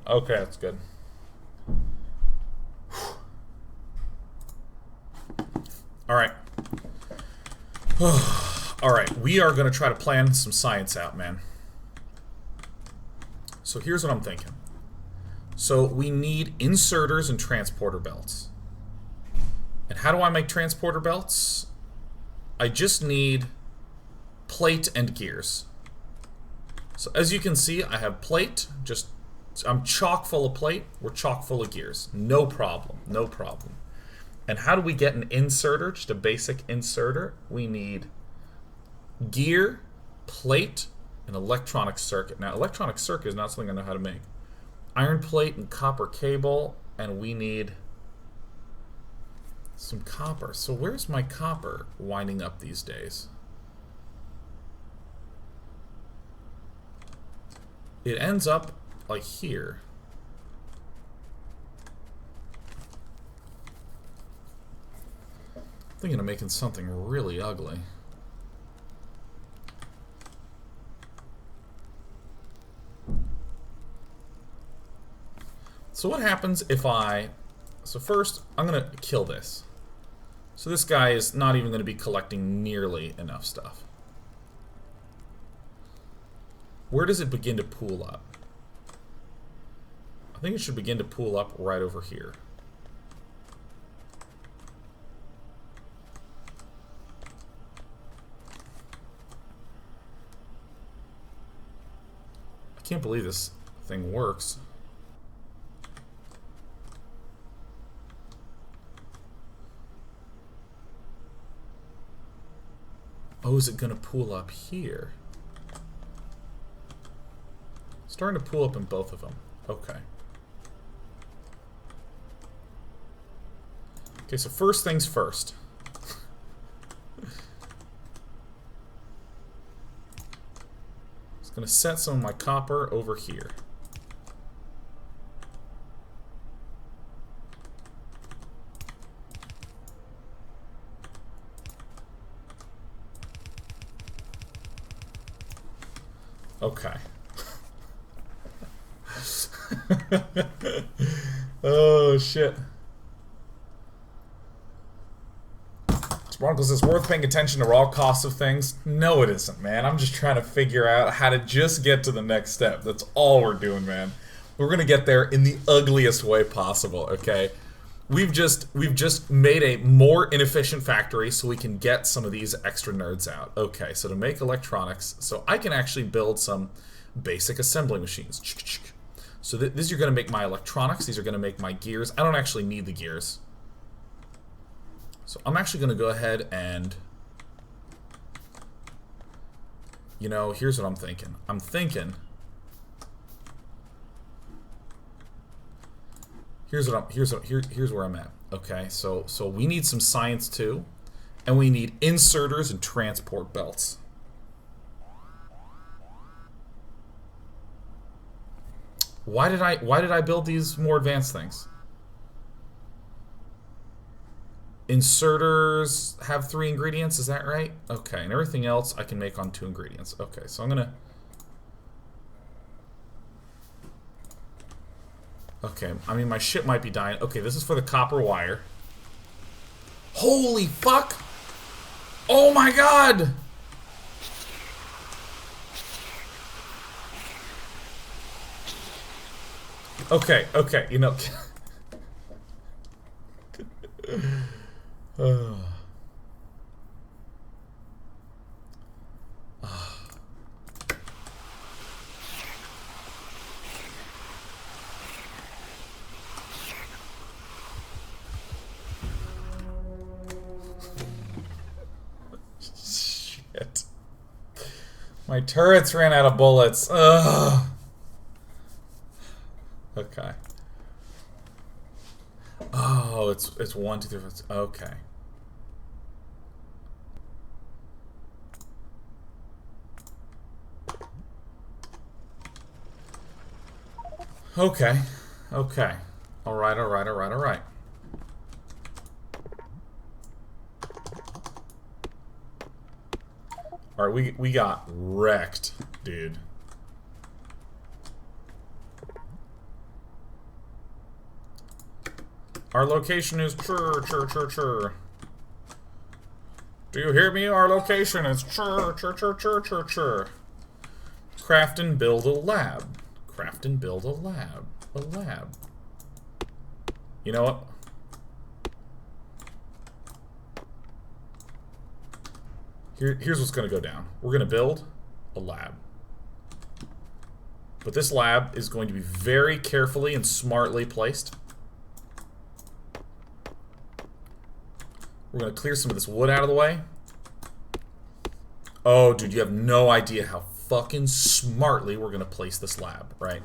Okay, that's good. Alright. Alright, we are going to try to plan some science out, man. So here's what I'm thinking. So we need inserters and transporter belts. And how do I make transporter belts? I just need plate and gears. So as you can see, I have plate, I'm chock full of plate, we're chock full of gears. No problem, no problem. And how do we get an inserter, just a basic inserter? We need gear, plate, and electronic circuit. Now, electronic circuit is not something I know how to make. Iron plate and copper cable, and we need some copper. So where's my copper winding up these days? It ends up like here. I'm thinking of making something really ugly. So what happens if so first, I'm going to kill this. So this guy is not even going to be collecting nearly enough stuff. Where does it begin to pool up? I think it should begin to pool up right over here. I can't believe this thing works. Oh, is it going to pool up here? Starting to pool up in both of them. Okay. Okay, so first things first. Just going to set some of my copper over here. Okay. Oh, shit. Sparkles, is worth paying attention to raw costs of things? No, it isn't, man. I'm just trying to figure out how to just get to the next step. That's all we're doing, man. We're gonna get there in the ugliest way possible, okay? We've just made a more inefficient factory so we can get some of these extra nerds out. Okay, so to make electronics, so I can actually build some basic assembly machines. So these are going to make my electronics, these are going to make my gears. I don't actually need the gears. So I'm actually going to go ahead and, you know, here's what I'm thinking. Here's where I'm at. Okay, so we need some science too, and we need inserters and transport belts. Why did I build these more advanced things? Inserters have 3 ingredients, is that right? Okay, and everything else I can make on 2 ingredients. Okay, so I'm gonna... Okay, I mean, my ship might be dying. Okay, this is for the copper wire. Holy fuck! Oh my god! Okay, you know... Shit. My turrets ran out of bullets. Ugh. Okay. Oh, it's 1, 2, 3, 4. Okay. Okay. Okay. Alright. Alright, we got wrecked, dude. Our location is chur. Do you hear me? Our location is chur. Craft and build a lab. Craft and build a lab. A lab. You know what? Here's what's going to go down. We're going to build a lab. But this lab is going to be very carefully and smartly placed. We're going to clear some of this wood out of the way. Oh, dude, you have no idea how fucking smartly we're going to place this lab, right?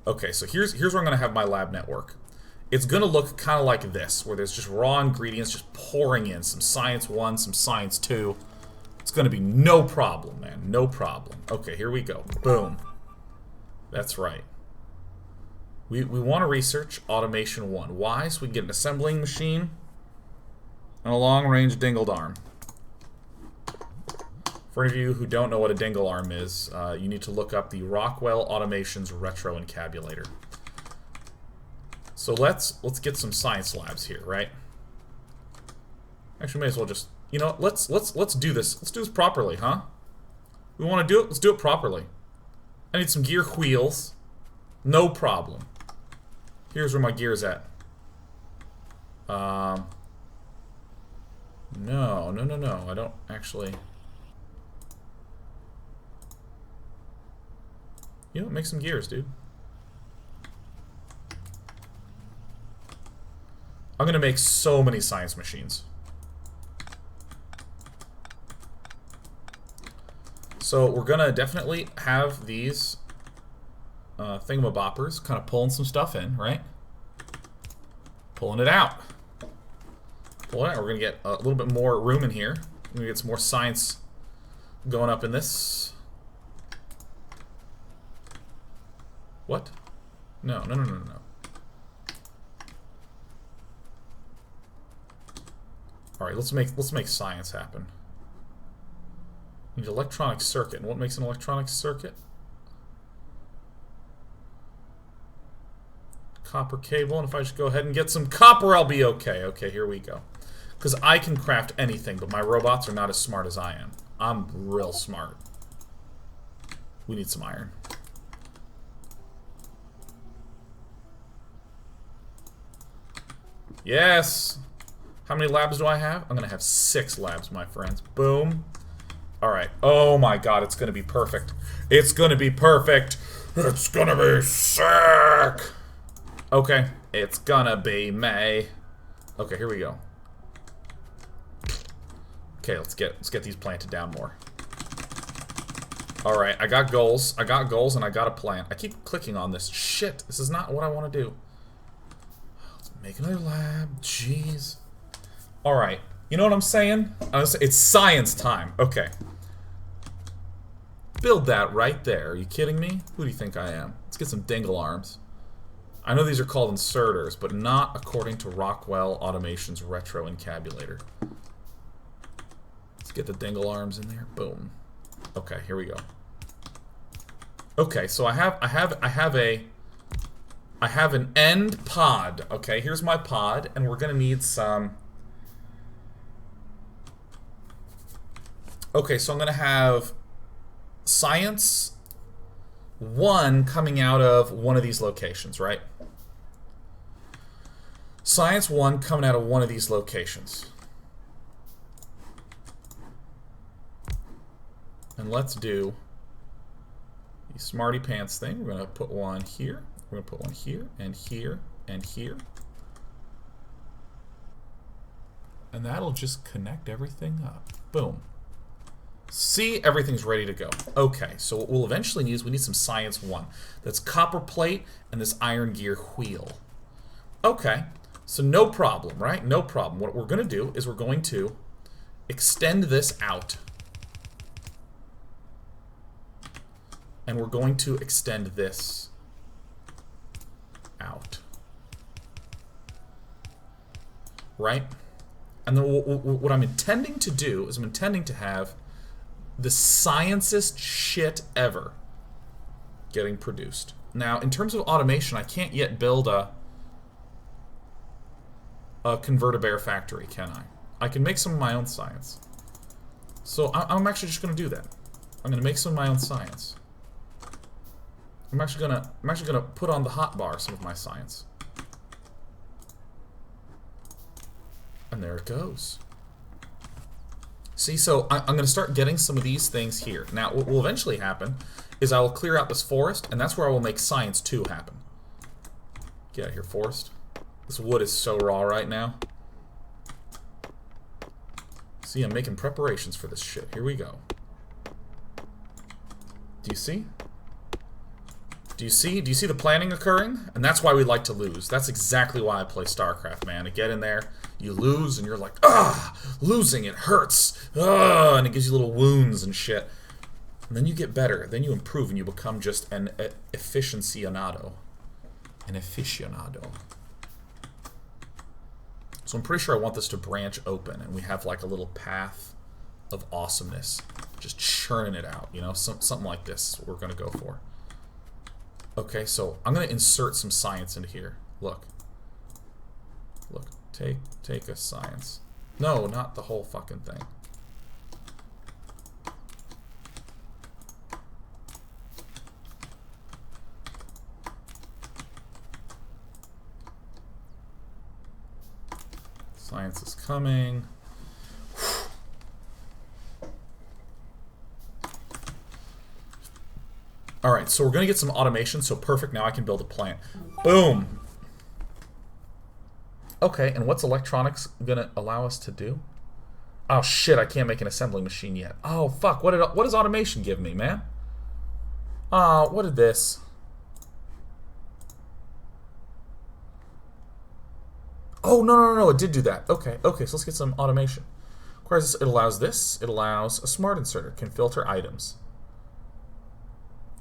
Okay, so here's where I'm going to have my lab network. It's going to look kind of like this, where there's just raw ingredients just pouring in. Some Science 1, some Science 2. It's going to be no problem, man. No problem. Okay, here we go. Boom. That's right. We want to research Automation 1. Why? So we can get an assembling machine and a long-range dingled arm. For any of you who don't know what a dingle arm is, you need to look up the Rockwell Automation's Retro Encabulator. So let's get some science labs here, right? Actually, may as well just, you know, let's do this. Let's do this properly, huh? We want to do it. Let's do it properly. I need some gear wheels. No problem. Here's where my gear's at. No. I don't actually. You know, make some gears, dude. I'm gonna make so many science machines. So we're gonna definitely have these thingamaboppers kind of pulling some stuff in, right? Pulling it out. Pulling it out. We're gonna get a little bit more room in here. We're gonna get some more science going up in this. What? No. All right, let's make science happen. Need an electronic circuit. And what makes an electronic circuit? Copper cable. And if I just go ahead and get some copper, I'll be okay. Okay, here we go. Because I can craft anything, but my robots are not as smart as I am. I'm real smart. We need some iron. Yes! How many labs do I have? I'm gonna have 6 labs, my friends. Boom. Alright. Oh my god, it's gonna be perfect. It's gonna be perfect. It's gonna be sick! Okay. It's gonna be May. Okay, here we go. Okay, let's get these planted down more. Alright, I got goals. I got goals and I got a plan. I keep clicking on this. Shit, this is not what I want to do. Let's make another lab. Jeez. Alright, you know what I'm saying? It's science time. Okay. Build that right there. Are you kidding me? Who do you think I am? Let's get some dingle arms. I know these are called inserters, but not according to Rockwell Automation's Retro Encabulator. Let's get the dingle arms in there. Boom. Okay, here we go. Okay, so I have an end pod. Okay, here's my pod, and we're gonna need some. Okay, so I'm gonna have Science 1 coming out of one of these locations, right? Science 1 coming out of one of these locations. And let's do the smarty pants thing. We're going to put one here. We're going to put one here, and here, and here. And that'll just connect everything up. Boom. See, everything's ready to go. Okay, so what we'll eventually need is we need some Science 1. That's copper plate and this iron gear wheel. Okay, so no problem, right? No problem. What we're going to do is we're going to extend this out. And we're going to extend this out. Right? And then what I'm intending to do is I'm intending to have the sciencest shit ever getting produced. Now, in terms of automation, I can't yet build a a convert-a-bear factory, can I? I can make some of my own science. So I'm actually just going to do that. I'm going to make some of my own science. I'm actually gonna put on the hotbar some of my science. And there it goes. See, so I'm going to start getting some of these things here. Now, what will eventually happen is I will clear out this forest, and that's where I will make science 2 happen. Get out of here, forest. This wood is so raw right now. See, I'm making preparations for this shit. Here we go. Do you see? Do you see? Do you see the planning occurring? And that's why we like to lose. That's exactly why I play StarCraft, man. To get in there, you lose, and you're like, ah, losing, it hurts. Ah, and it gives you little wounds and shit. And then you get better. Then you improve, and you become just an aficionado. An aficionado. So I'm pretty sure I want this to branch open, and we have like a little path of awesomeness. Just churning it out, you know? Something like this we're going to go for. Okay, so I'm going to insert some science into here. Look. Look. Take a science. No, not the whole fucking thing. Science is coming. Alright, so we're going to get some automation, so perfect, now I can build a plant. Boom! Okay, and what's electronics going to allow us to do? Oh shit, I can't make an assembly machine yet. Oh fuck, what does automation give me, man? Oh, what did this? Oh, no, it did do that. Okay, so let's get some automation. It allows this. It allows a smart inserter. Can filter items.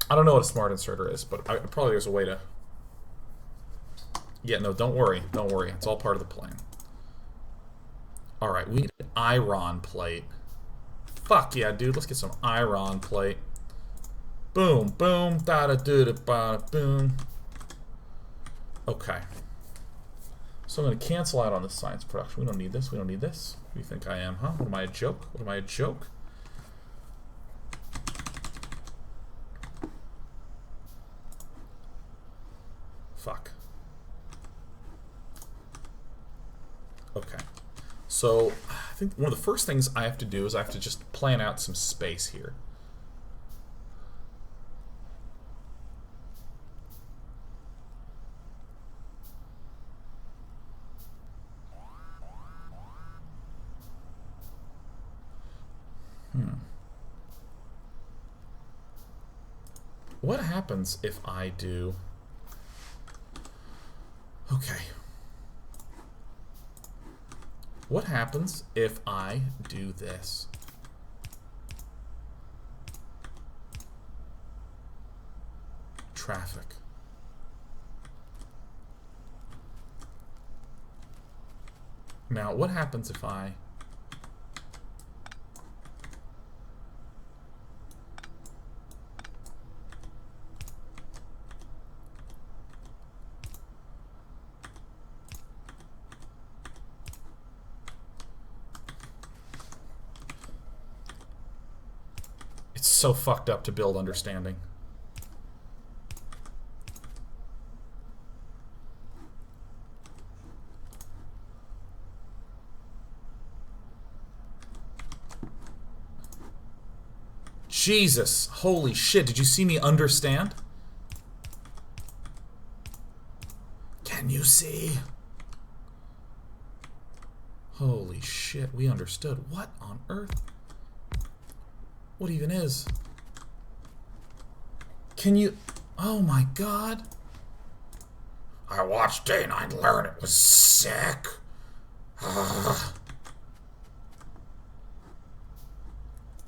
I don't know what a smart inserter is, but probably there's a way to... Yeah, no, don't worry. Don't worry. It's all part of the plan. Alright, we need an iron plate. Fuck yeah, dude. Let's get some iron plate. Boom, boom, da-da-do-da-ba-boom. Okay. So I'm going to cancel out on this science production. We don't need this. We don't need this. Who do you think I am, huh? What am I, a joke? What am I, a joke? Fuck. Okay. So, I think one of the first things I have to do is I have to just plan out some space here. What happens if I do... Okay. What happens if I do this? Traffic. Now, what happens if I... It's so fucked up to build understanding. Jesus, holy shit, did you see me understand? Can you see? Holy shit, we understood. What on earth? What even is? Can you... Oh my god. I watched Day 9 Learn. It was sick. You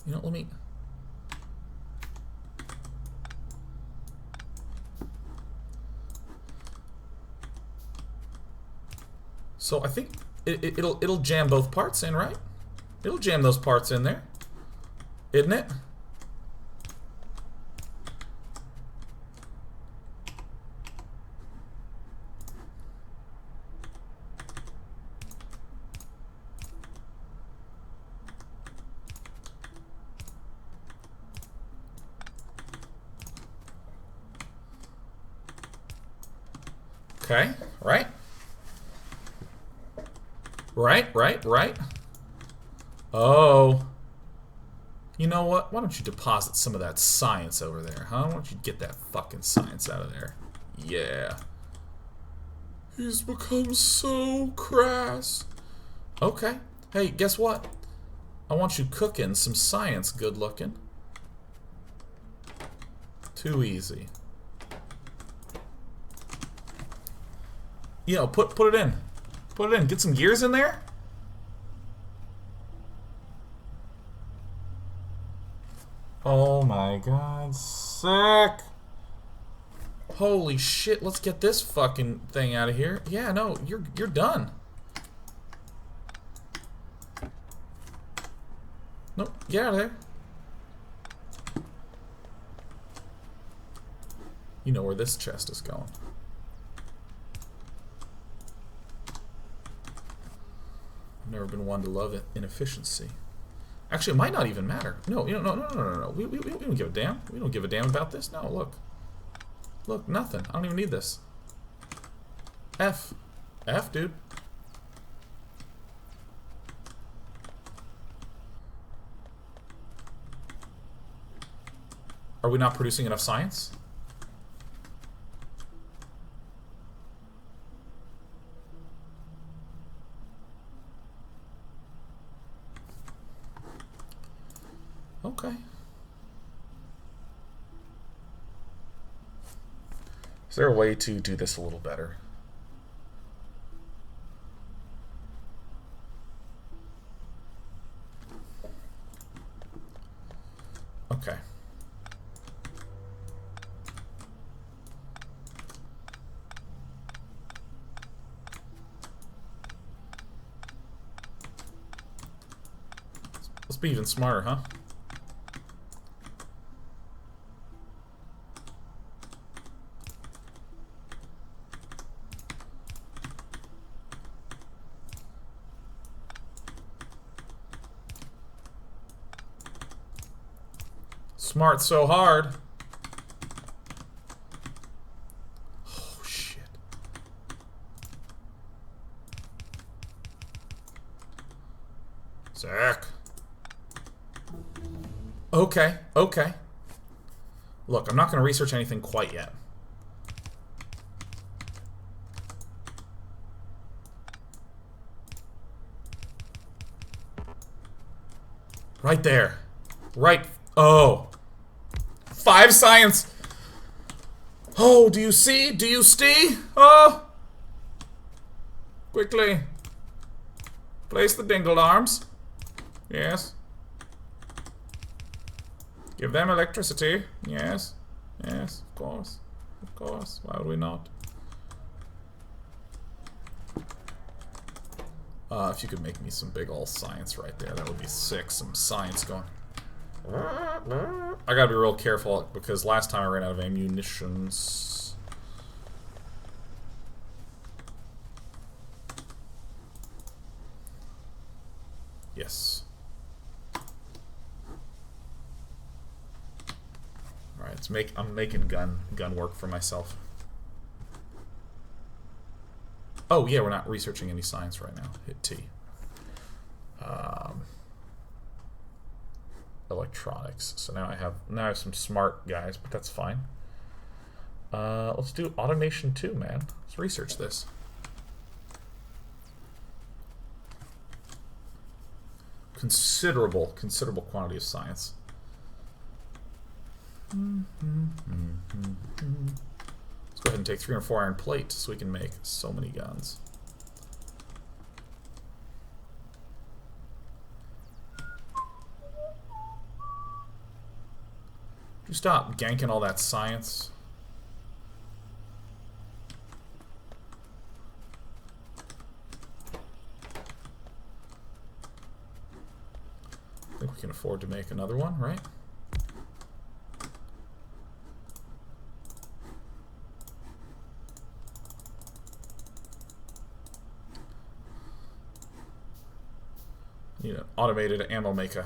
know, let me... So I think it'll jam both parts in, right? It'll jam those parts in there. Isn't it? Okay, right. Right. Oh. You know what? Why don't you deposit some of that science over there, huh? Why don't you get that fucking science out of there? Yeah. He's become so crass. Okay. Hey, guess what? I want you cooking some science, good looking. Too easy. You know, put it in. Put it in. Get some gears in there. Oh my god, sick. Holy shit, let's get this fucking thing out of here. Yeah, no, you're done. Nope, get out of there. You know where this chest is going. I've never been one to love inefficiency. Actually, it might not even matter. No, you know, no. We don't give a damn. We don't give a damn about this. No, look. Look, nothing. I don't even need this. F, dude. Are we not producing enough science? Okay. Is there a way to do this a little better? Okay. Let's be even smarter, huh? Smart so hard. Oh, shit. Zach. Okay. Look, I'm not going to research anything quite yet. Right there. Right. Oh. 5 science. Oh, do you see? Do you see? Oh. Quickly. Place the dingle arms. Yes. Give them electricity. Yes. Yes, of course. Of course. Why would we not? If you could make me some big ol' science right there, that would be sick. Some science going. I gotta be real careful because last time I ran out of ammunitions. Yes. Alright, I'm making gun work for myself. Oh yeah, we're not researching any science right now. Hit T. Electronics. So now I have some smart guys, but that's fine. Let's do automation too, man. Let's research this. Considerable quantity of science. Let's go ahead and take 3 or 4 iron plate so we can make so many guns. You stop ganking all that science. I think we can afford to make another one, right? Need an automated ammo maker.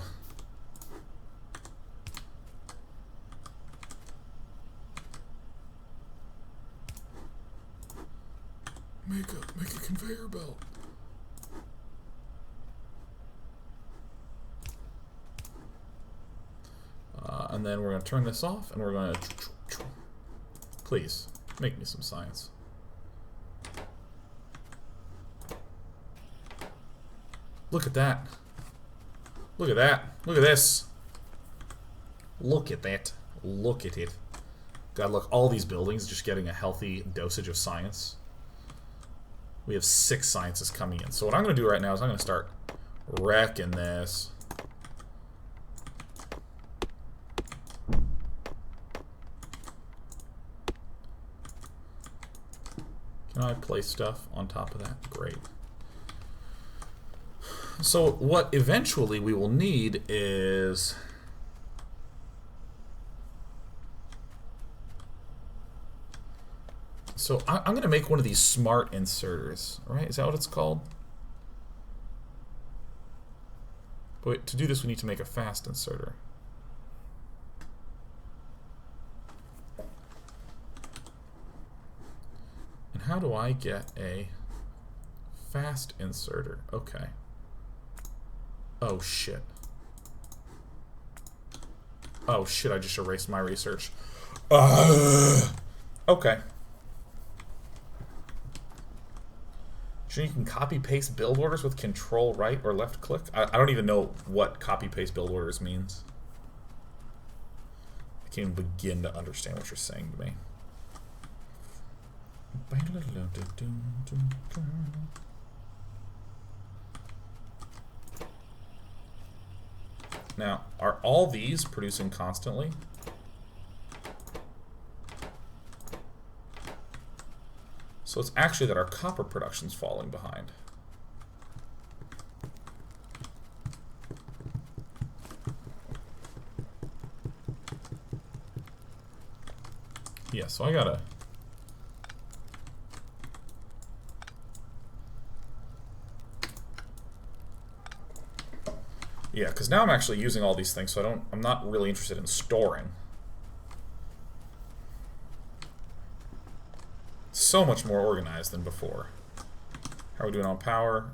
make a conveyor belt. And then we're going to turn this off, and we're going to... Please, make me some science. Look at that. Look at that. Look at this. Look at that. Look at it. God, look, all these buildings just getting a healthy dosage of science. We have 6 sciences coming in. So what I'm going to do right now is I'm going to start wrecking this. Can I place stuff on top of that? Great. So what eventually we will need is... So I'm going to make one of these smart inserters, right? Is that what it's called? But wait, to do this we need to make a fast inserter. And how do I get a fast inserter? Okay. Oh shit. Oh shit, I just erased my research. Okay. Sure, you can copy paste build orders with control right or left click? I don't even know what copy paste build orders means. I can't even begin to understand what you're saying to me. Now, are all these producing constantly? So it's actually that our copper production's falling behind. Yeah, so I gotta... Yeah, because now I'm actually using all these things, so I'm not really interested in storing. So much more organized than before. How are we doing on power?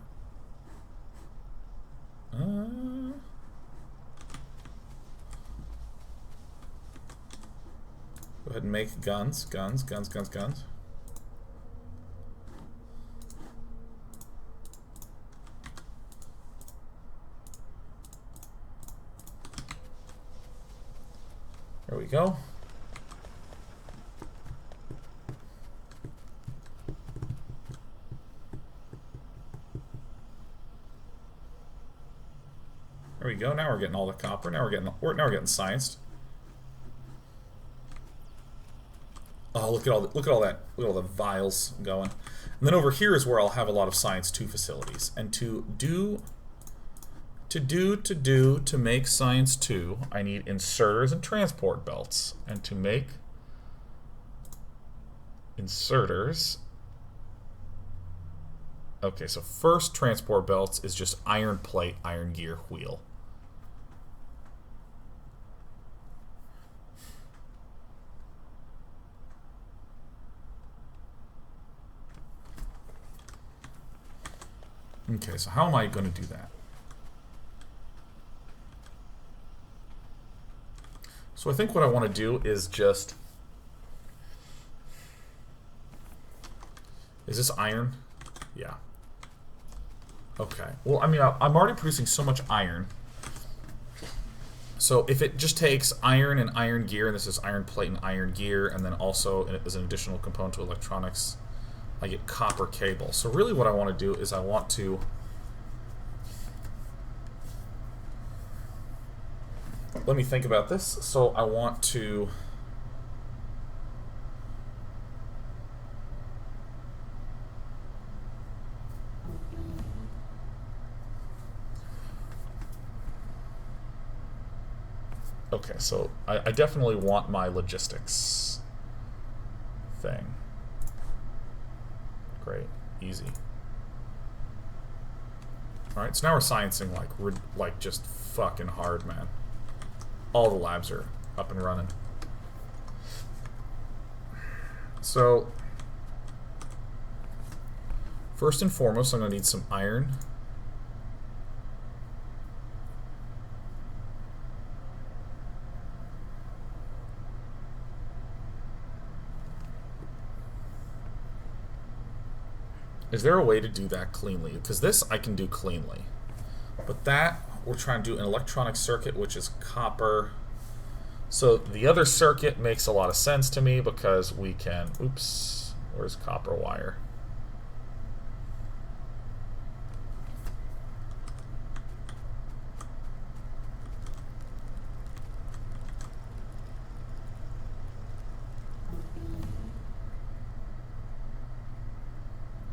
Go ahead and make guns. Guns. There we go. There we go. Now we're getting all the copper. Now we're getting scienced. Oh, look at all the vials going. And then over here is where I'll have a lot of Science 2 facilities. And to make Science 2, I need inserters and transport belts. And to make inserters... Okay, so first transport belts is just iron plate, iron gear, wheel. Okay, so how am I going to do that? So I think what I want to do is just... Is this iron? Yeah. Okay. Well, I mean, I'm already producing so much iron. So if it just takes iron and iron gear, and this is iron plate and iron gear, and then also as an additional component to electronics, I get copper cable. So really what I want to do is I want to... Let me think about this. So I want to... Okay, so I definitely want my logistics thing. Great, easy. All right, so now we're sciencing like just fucking hard, man. All the labs are up and running. So First and foremost, I'm going to need some iron. Is there a way to do that cleanly? Because this I can do cleanly. But that, we're trying to do an electronic circuit, which is copper. So the other circuit makes a lot of sense to me because we can... Oops, where's copper wire?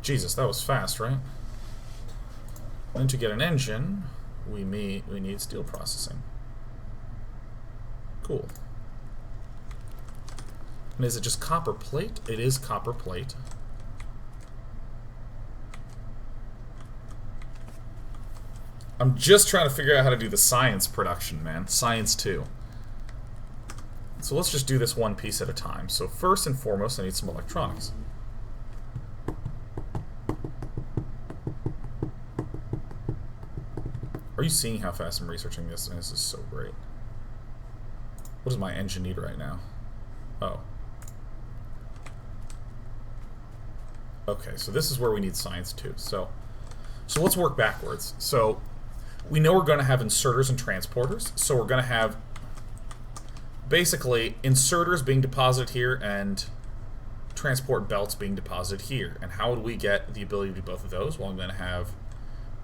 Jesus, that was fast, right? And to get an engine, we need steel processing. Cool. And is it just copper plate? It is copper plate. I'm just trying to figure out how to do the science production, man. Science 2. So let's just do this one piece at a time. So first and foremost, I need some electronics. Are you seeing how fast I'm researching this? This is so great. What does my engine need right now? Oh. Okay, so this is where we need science too. So let's work backwards. So we know we're going to have inserters and transporters. So we're going to have basically inserters being deposited here and transport belts being deposited here. And how would we get the ability to do both of those? Well, I'm going to have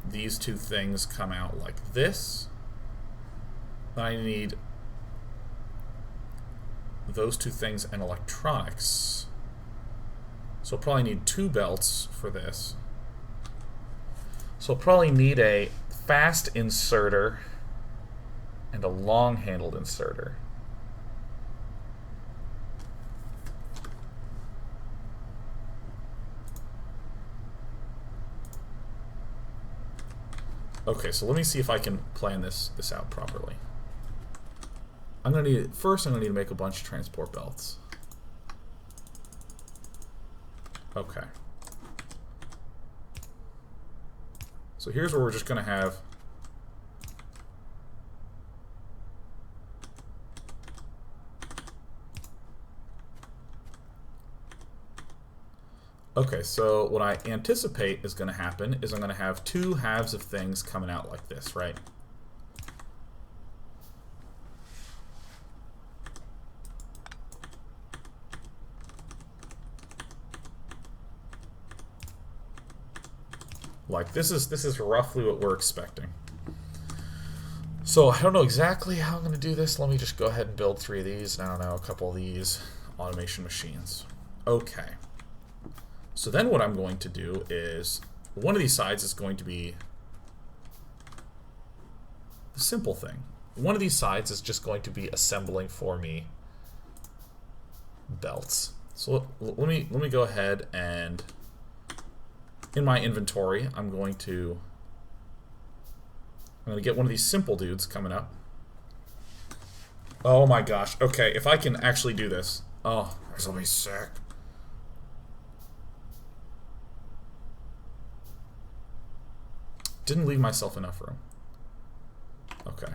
these two things come out like this. Then I need those two things and electronics. So I'll probably need two belts for this. So I'll probably need a fast inserter and a long-handled inserter. Okay, so let me see if I can plan this out properly. I'm gonna need first. I'm gonna need to make a bunch of transport belts. Okay. So here's where we're just gonna have. Okay, so what I anticipate is going to happen is I'm going to have two halves of things coming out like this, right? Like this is roughly what we're expecting. So I don't know exactly how I'm going to do this. Let me just go ahead and build 3 of these, and I don't know, a couple of these automation machines. Okay. So then what I'm going to do is, one of these sides is going to be the simple thing. One of these sides is just going to be assembling for me belts. So let me go ahead and in my inventory, I'm going to get one of these simple dudes coming up. Oh my gosh. Okay, if I can actually do this. Oh, this will be sick. Didn't leave myself enough room. Okay.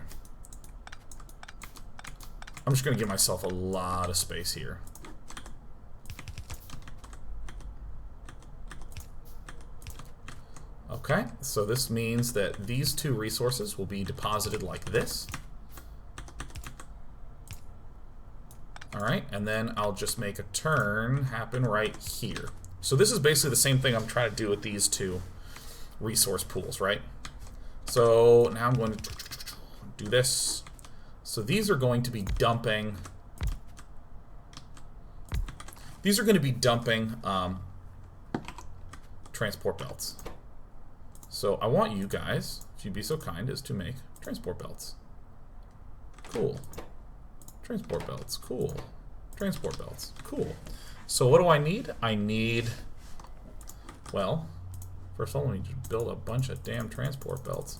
I'm just going to give myself a lot of space here. Okay, so this means that these two resources will be deposited like this. Alright, and then I'll just make a turn happen right here. So this is basically the same thing I'm trying to do with these two resource pools, right? So now I'm going to do this. So these are going to be dumping. These are going to be dumping transport belts. So I want you guys, if you'd be so kind as to make transport belts. Cool. Transport belts. Cool. Transport belts. Cool. So what do I need? I need, well, first of all, let me just build a bunch of damn transport belts.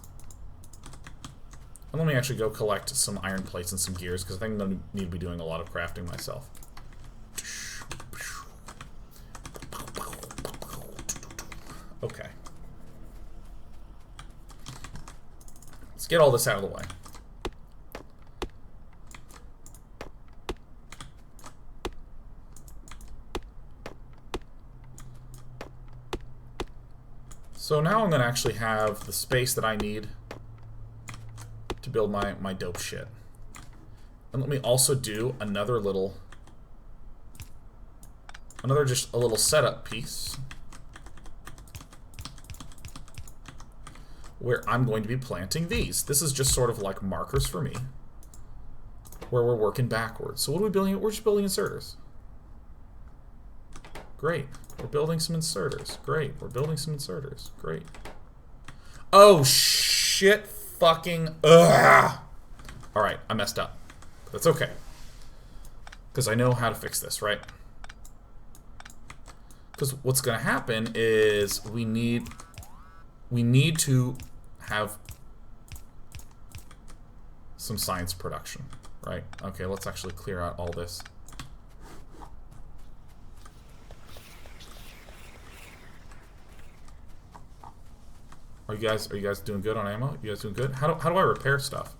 And let me actually go collect some iron plates and some gears, because I think I'm going to need to be doing a lot of crafting myself. Okay. Let's get all this out of the way. So now I'm going to actually have the space that I need to build my dope shit. And let me also do another just a little setup piece where I'm going to be planting these. This is just sort of like markers for me where we're working backwards. So what are we building? We're just building inserters. Great. We're building some inserters. Great. We're building some inserters. Great. Oh, shit fucking... Ugh! Alright, I messed up. That's okay. Because I know how to fix this, right? Because what's going to happen is we need to have some science production, right? Okay, let's actually clear out all this. Are you guys doing good on ammo? You guys doing good? How do I repair stuff?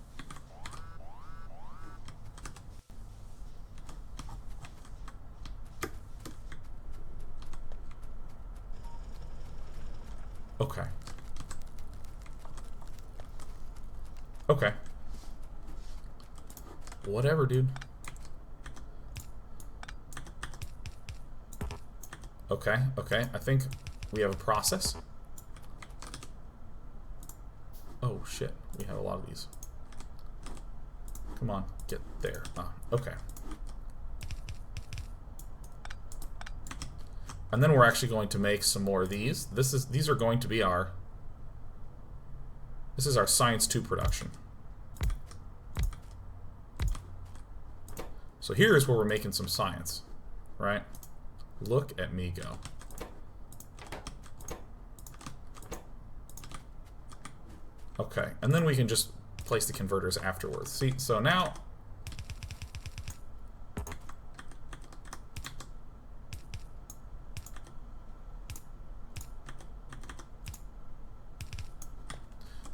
Okay. Okay. Whatever, dude. Okay, okay. I think we have a process. Oh, shit. We have a lot of these. Come on. Get there. Ah, okay. And then we're actually going to make some more of these. These are going to be our... This is our Science 2 production. So here's where we're making some science, right? Look at me go. Okay, and then we can just place the converters afterwards. See, so now...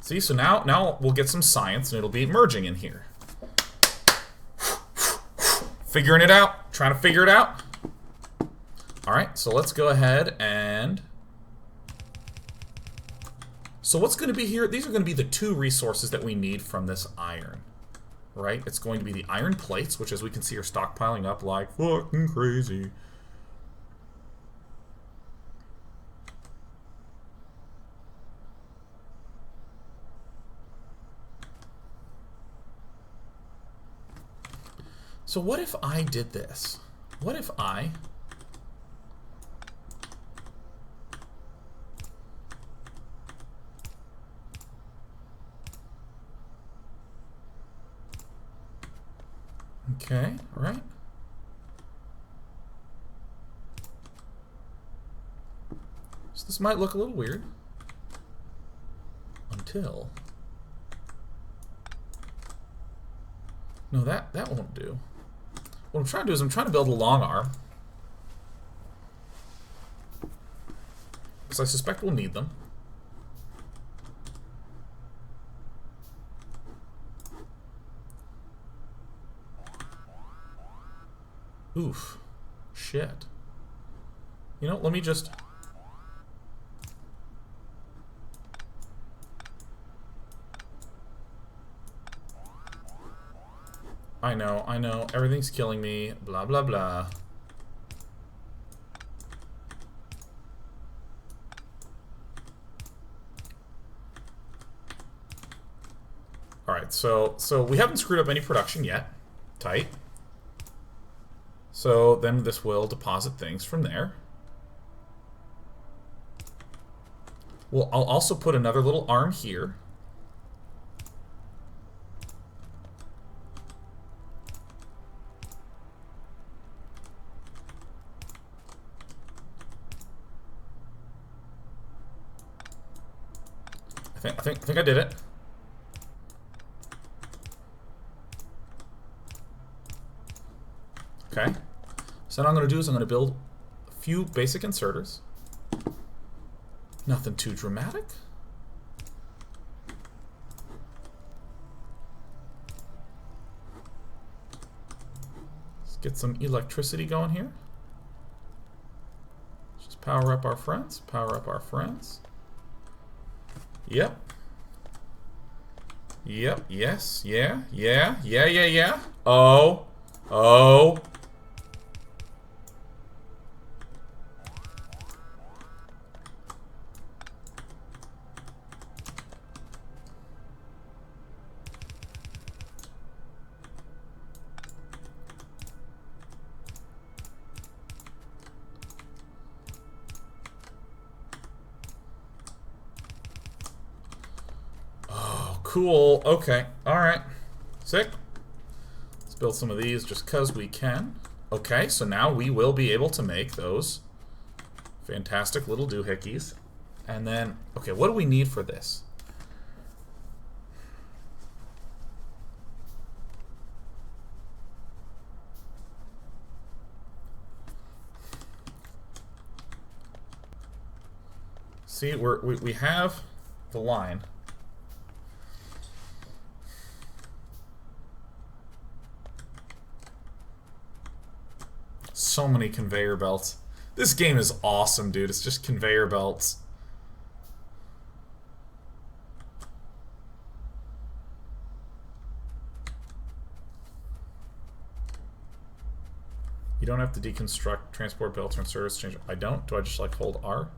See, so now we'll get some science and it'll be merging in here. Figuring it out. Trying to figure it out. Alright, so let's go ahead and... So what's going to be here? These are going to be the two resources that we need from this iron. Right? It's going to be the iron plates, which as we can see are stockpiling up like fucking crazy. So what if I did this? What if I... Okay, right. So this might look a little weird. Until... No, that won't do. What I'm trying to do is I'm trying to build a long arm. Because I suspect we'll need them. Oof. Shit. You know, let me just... I know. Everything's killing me. Blah, blah, blah. Alright, so we haven't screwed up any production yet. Tight. So then this will deposit things from there. Well, I'll also put another little arm here. I think I did it. Okay. So what I'm going to do is I'm going to build a few basic inserters. Nothing too dramatic. Let's get some electricity going here. Let's just power up our friends. Power up our friends. Yep. Yep. Yes. Yeah. Yeah. Yeah. Yeah. Yeah. Oh. Oh. Cool. Okay. Alright. Sick. Let's build some of these just because we can. Okay, so now we will be able to make those fantastic little doohickeys. And then, okay, what do we need for this? See, we have the line. So many conveyor belts. This game is awesome, dude. It's just conveyor belts. You don't have to deconstruct transport belts or service change. I don't. Do I just like hold R?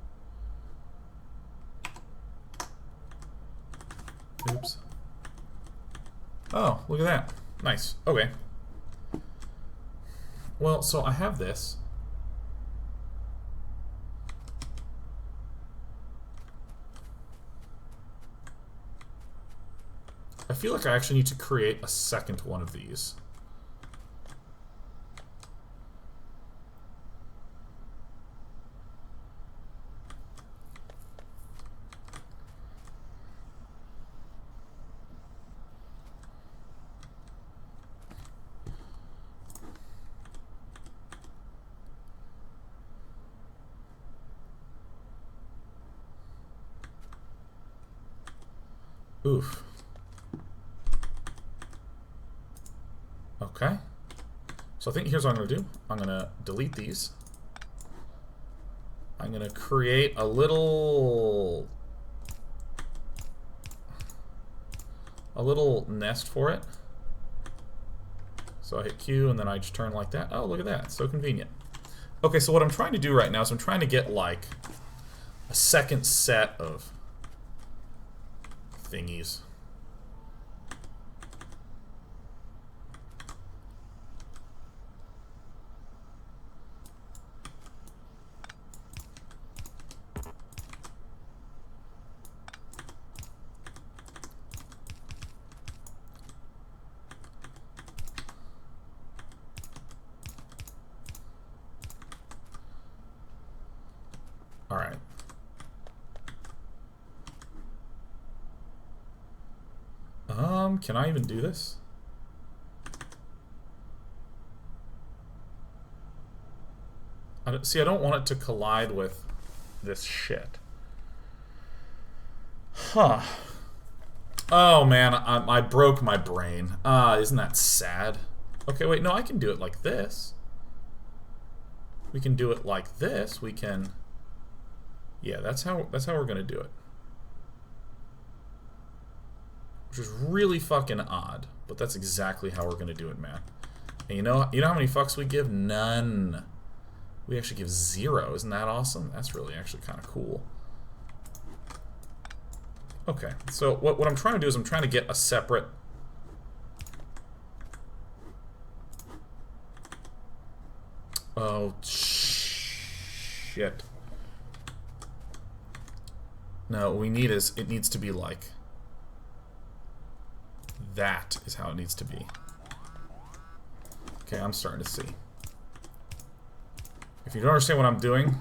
Oops. Oh, look at that. Nice. Okay. Well, so I have this. I feel like I actually need to create a second one of these. Oof. Okay. So I think here's what I'm going to do. I'm going to delete these. I'm going to create a little nest for it. So I hit Q and then I just turn like that. Oh, look at that. So convenient. Okay, so what I'm trying to do right now is I'm trying to get like a second set of thingies. All right. Can I even do this? See, I don't want it to collide with this shit. Huh. Oh, man, I broke my brain. Isn't that sad? Okay, wait, no, I can do it like this. We can do it like this. We can... Yeah, that's how we're gonna do it. Which is really fucking odd, but that's exactly how we're gonna do it, man. And you know how many fucks we give? None. We actually give 0. Isn't that awesome? That's really actually kind of cool. Okay, so what I'm trying to do is I'm trying to get a separate... Oh, shit. No, what we need is, it needs to be like... That is how it needs to be. Okay, I'm starting to see. If you don't understand what I'm doing,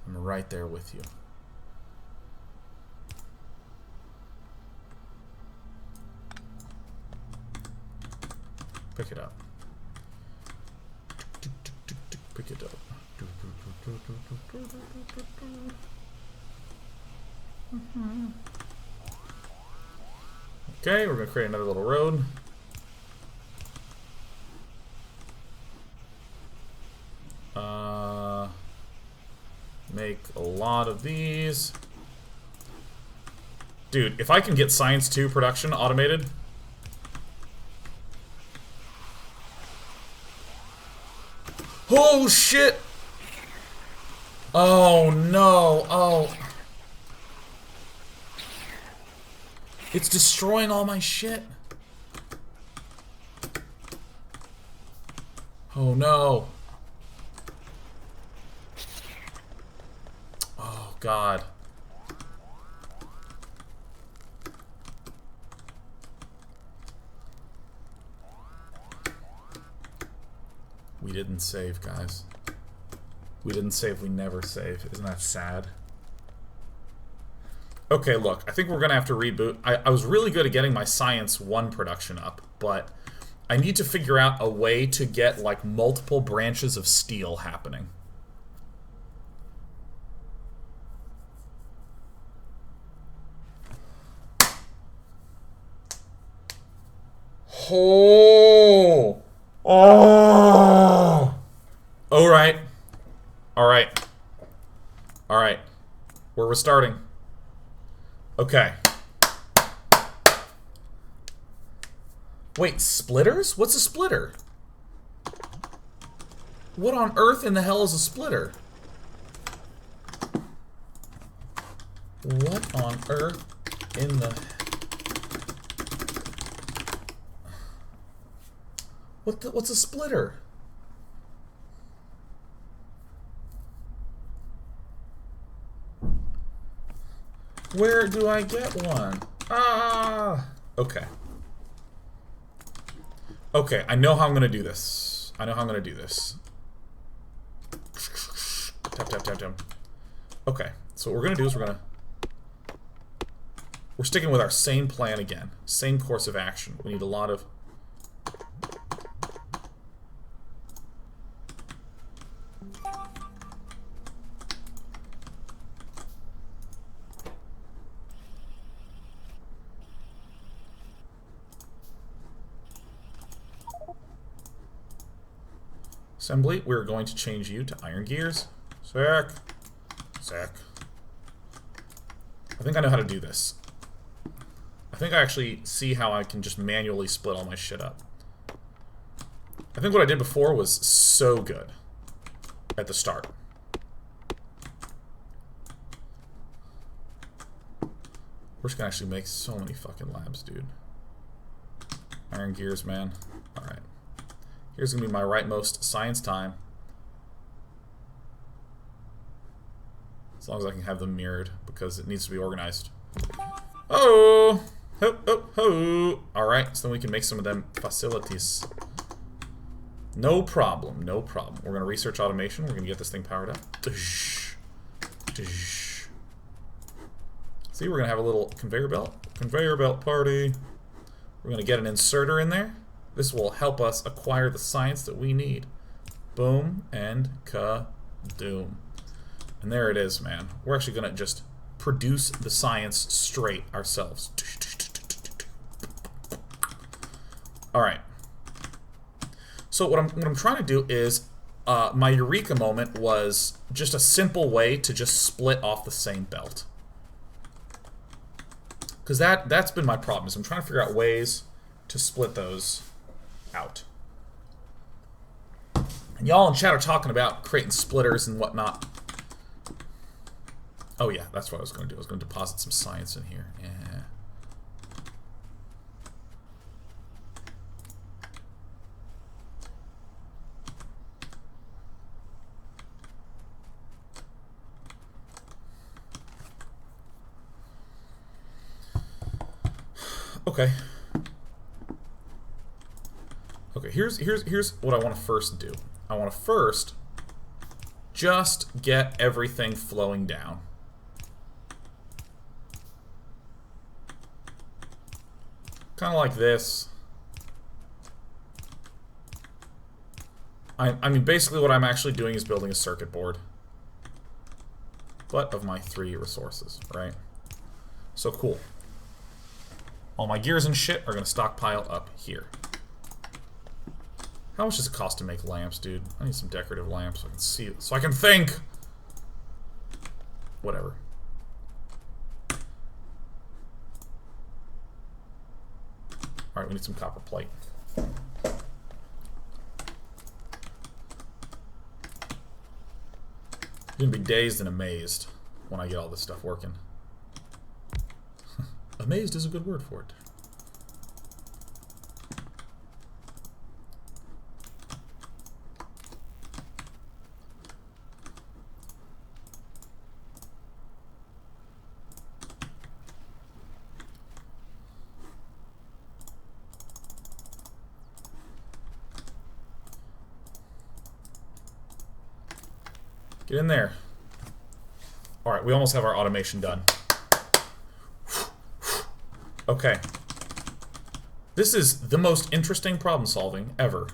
I'm right there with you. Pick it up. Pick it up. Okay, we're going to create another little road. Make a lot of these. Dude, if I can get Science 2 production automated... Oh, shit! Oh, no. Oh. It's destroying all my shit. Oh, no. Oh, God. We didn't save, guys. We didn't save, we never save. Isn't that sad? Okay, look, I think we're gonna have to reboot. I was really good at getting my Science 1 production up, but I need to figure out a way to get, like, multiple branches of steel happening. Oh! Oh! Alright. Alright. Alright. Where we're starting. Okay. Wait, splitters? What's a splitter? What on earth in the hell is a splitter? What on earth in the... What's a splitter? Where do I get one? Ah! Okay. Okay, I know how I'm gonna do this. I know how I'm gonna do this. Tap, tap, tap, tap. Okay, so what we're gonna do is we're sticking with our same plan again. Same course of action. We need a lot of... Assembly, we're going to change you to iron gears. Sick. Sick. I think I know how to do this. I think I actually see how I can just manually split all my shit up. I think what I did before was so good at the start. We're just gonna actually make so many fucking labs, dude. Iron gears, man. Alright. Here's gonna be my rightmost science time. As long as I can have them mirrored, because it needs to be organized. Oh! Ho, ho, ho! Alright, so then we can make some of them facilities. No problem, no problem. We're gonna research automation, we're gonna get this thing powered up. See, we're gonna have a little conveyor belt party. We're gonna get an inserter in there. This will help us acquire the science that we need. Boom and ka-doom. And there it is, man. We're actually gonna just produce the science straight ourselves. Alright. So what I'm trying to do is, my eureka moment was just a simple way to just split off the same belt. Because that's been my problem, is I'm trying to figure out ways to split those out. And y'all in chat are talking about creating splitters and whatnot. Oh yeah, that's what I was going to do. I was going to deposit some science in here. Yeah. Okay. Okay, here's what I want to first do. I want to first just get everything flowing down. Kind of like this. I mean, basically what I'm actually doing is building a circuit board. But of my 3 resources, right? So cool. All my gears and shit are going to stockpile up here. How much does it cost to make lamps, dude? I need some decorative lamps so I can see, so I can think! Whatever. Alright, we need some copper plate. I'm gonna be dazed and amazed when I get all this stuff working. Amazed is a good word for it. Get in there. Alright, we almost have our automation done. Okay. This is the most interesting problem solving ever.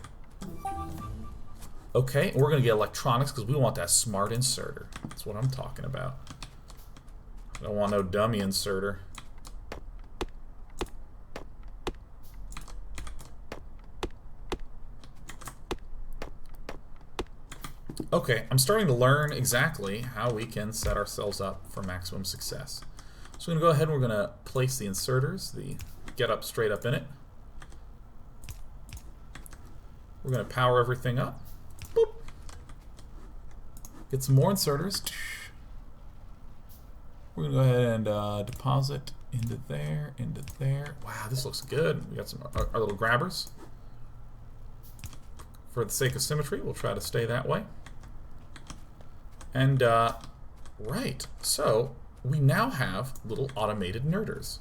Okay, we're gonna get electronics because we want that smart inserter. That's what I'm talking about. I don't want no dummy inserter. Okay, I'm starting to learn exactly how we can set ourselves up for maximum success. So we're going to go ahead and we're going to place the inserters, the get up straight up in it. We're going to power everything up. Boop. Get some more inserters. We're going to go ahead and deposit into there, into there. Wow, this looks good. We got some our little grabbers. For the sake of symmetry, we'll try to stay that way. And, right, so we now have little automated nerders.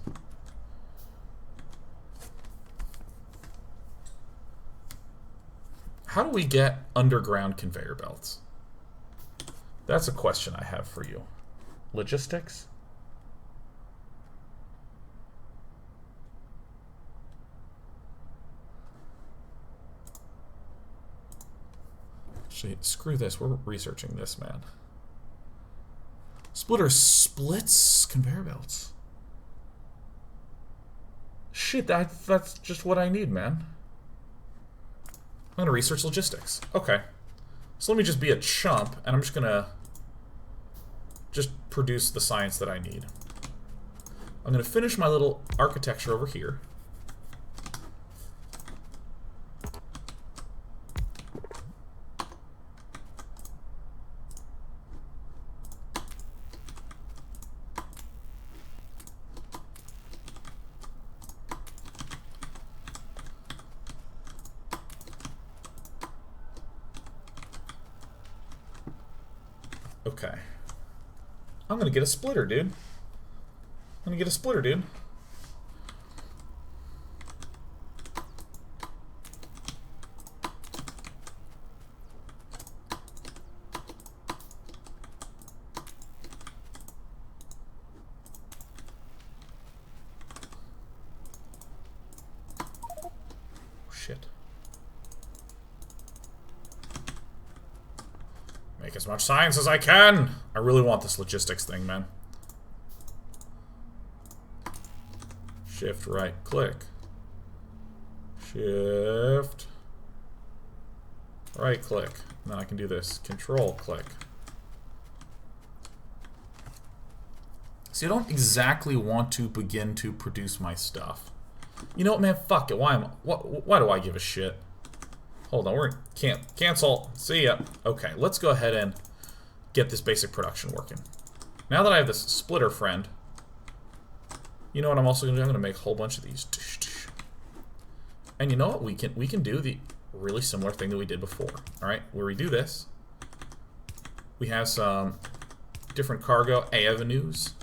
How do we get underground conveyor belts? That's a question I have for you. Logistics? Actually, screw this, we're researching this, man. Splitter splits conveyor belts. Shit, that's just what I need, man. I'm gonna research logistics. Okay. So let me just be a chump, and I'm just gonna just produce the science that I need. I'm gonna finish my little architecture over here. Okay. I'm gonna get a splitter, dude. I'm gonna get a splitter, dude. Shit. Make as much science as I can! I really want this logistics thing, man. Shift right click. Shift right click. And then I can do this. Control click. See, I don't exactly want to begin to produce my stuff. You know what, man? Fuck it. Why do I give a shit? Hold on, we're cancel. See ya. Okay, let's go ahead and get this basic production working. Now that I have this splitter friend, you know what I'm also gonna do? I'm gonna make a whole bunch of these. And you know what? We can do the really similar thing that we did before. Alright, where we do this, we have some different cargo avenues.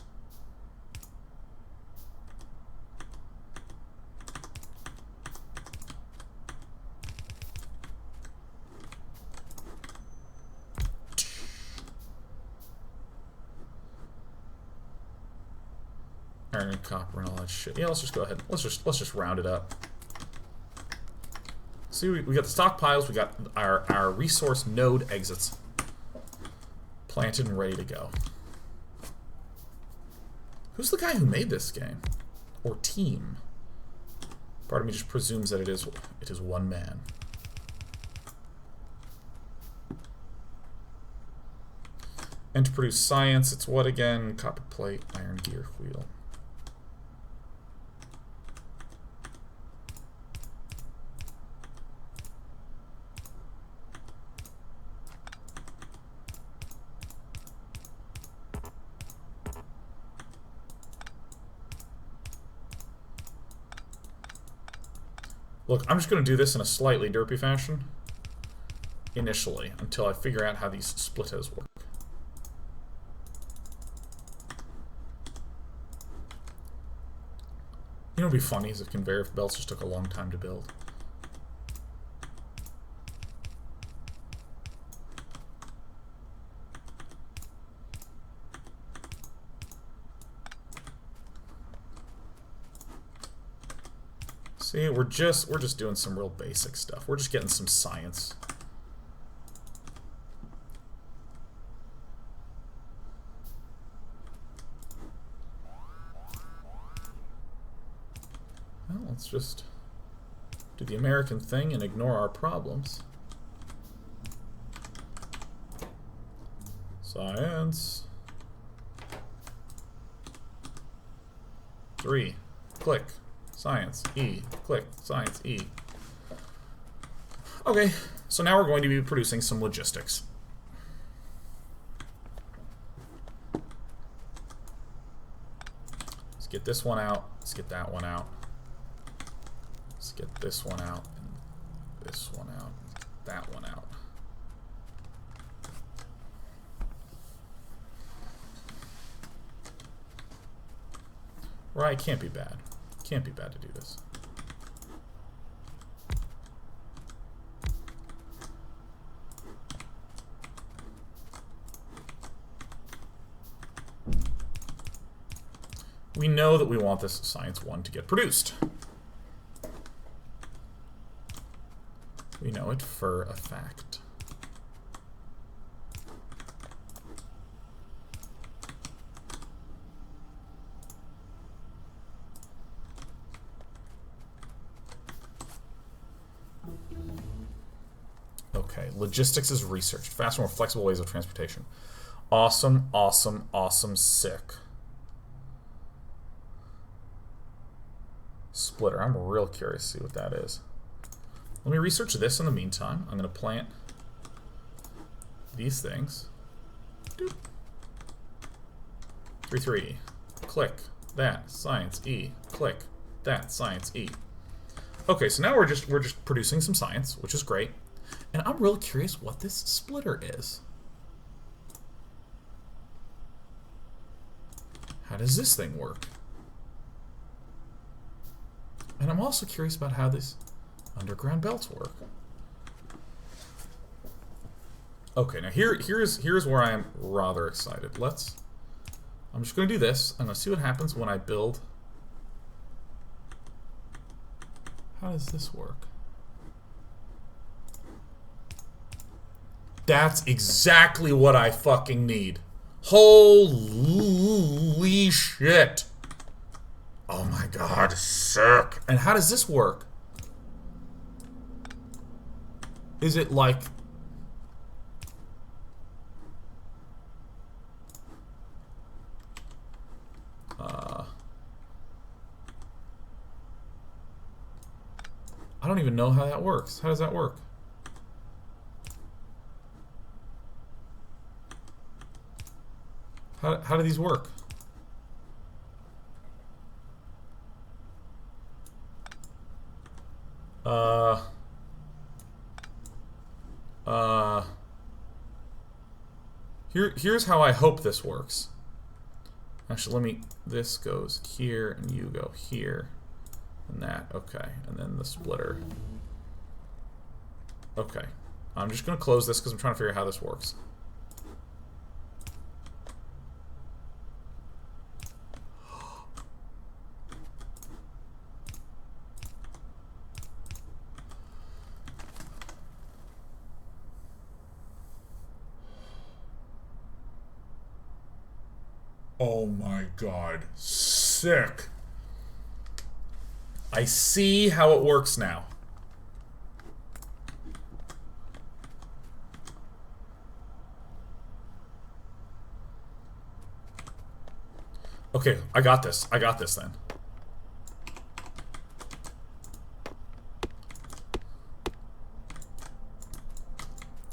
Iron, copper, and all that shit. Yeah, let's just go ahead. Let's just round it up. See, we got the stockpiles. We got our resource node exits planted and ready to go. Who's the guy who made this game? Or team? Part of me just presumes that it is one man. And to produce science, it's what again? Copper plate, iron gear wheel. Look, I'm just going to do this in a slightly derpy fashion initially until I figure out how these splitters work. You know what would be funny is if conveyor belts just took a long time to build. See, we're just doing some real basic stuff. We're just getting some science. Well, let's just do the American thing and ignore our problems. Science. 3. Click. Science, E. Click. Science, E. Okay, so now we're going to be producing some logistics. Let's get this one out. Let's get that one out. Let's get this one out. And this one out. That one out. Right, can't be bad. Can't be bad to do this. We know that we want this Science 1 to get produced. We know it for a fact. Okay, logistics is research. Faster, more flexible ways of transportation. Awesome, awesome, awesome, sick. Splitter. I'm real curious to see what that is. Let me research this in the meantime. I'm going to plant these things. Doop. 3, 3. Click. That. Science. E. Click. That. Science. E. Okay, so now we're just producing some science, which is great. And I'm real curious what this splitter is. How does this thing work? And I'm also curious about how these underground belts work. Okay, now here's where I am rather excited. I'm just going to do this. I'm going to see what happens when I build. How does this work? That's exactly what I fucking need. Holy shit. Oh my god, sick. And how does this work? Is it like... I don't even know how that works. How does that work? How do these work? Here's how I hope this works. Actually, this goes here, and you go here, and that, okay, and then the splitter. Okay, I'm just gonna close this because I'm trying to figure out how this works. Oh my god. Sick. I see how it works now. Okay, I got this. I got this then.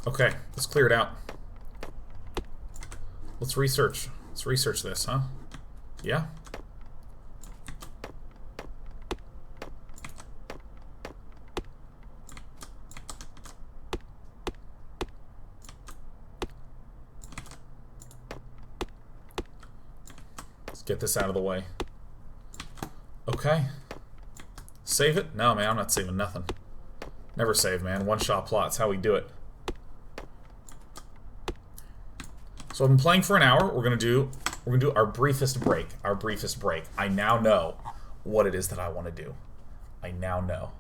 Okay, let's clear it out. Let's research. Let's research this, huh? Yeah? Let's get this out of the way. Okay. Save it? No, man, I'm not saving nothing. Never save, man. One-shot plots, how we do it. So I've been playing for an hour. We're gonna do our briefest break. Our briefest break. I now know what it is that I want to do. I now know.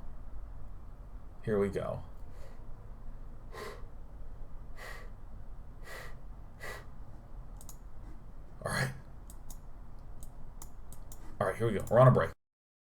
Here we go. All right. All right, here we go. We're on a break.